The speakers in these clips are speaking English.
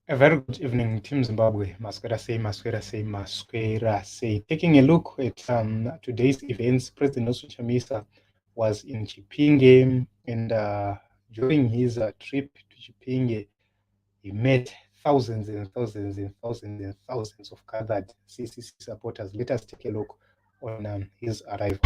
A very good evening, Team Zimbabwe. Masquera say, Masquera say, Masquera say. Taking a look at today's events, President Nelson Chamisa was in Chipinge, and during his trip to Chipinge, he met thousands and thousands and thousands and thousands of gathered CCC supporters. Let us take a look on his arrival.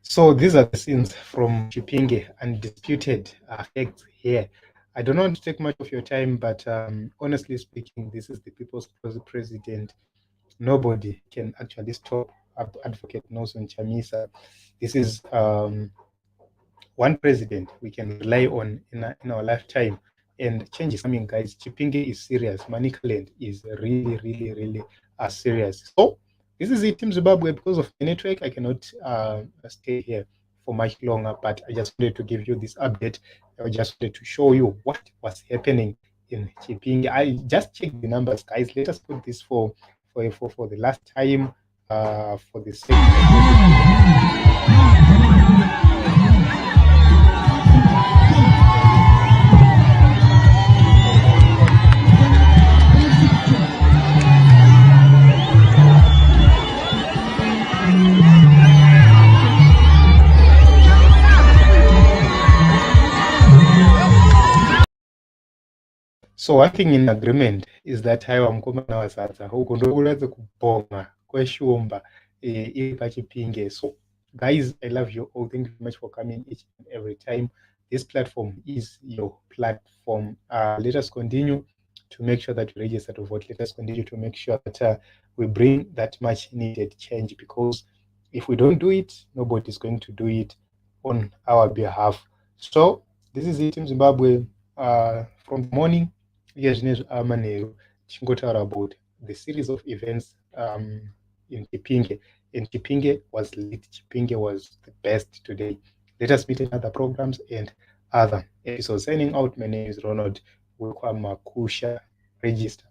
So these are the scenes from Chipinge, undisputed facts here. I don't want to take much of your time, but honestly speaking, this is the people's president. Nobody can actually stop Advocate Nelson Chamisa. This is one president we can rely on in our lifetime. And change is coming, guys. Chipinge is serious. Manicaland is really, really, really serious. So this is it, Team Zimbabwe. Because of the network, I cannot stay here for much longer, but I just wanted to give you this update. I just wanted to show you what was happening in Chipinge. I just checked the numbers, guys. Let us put this for the last time, for the sake of So one thing in agreement is that haiwa mukomana wasadza uko ndokuratidza kubhonga kweshumba iri pachipinge. So guys, I love you all. Thank you very much for coming each and every time. This platform is your platform. Let us continue to make sure that we register to vote. Let us continue to make sure that we bring that much needed change, because if we don't do it, nobody is going to do it on our behalf. So this is it in Zimbabwe. From the morning, chingotaura about the series of events in Chipinge. And Chipinge was lit. Chipinge was the best today. Let us meet in other programs and other episodes. Signing out, my name is Ronald Makusha. Register.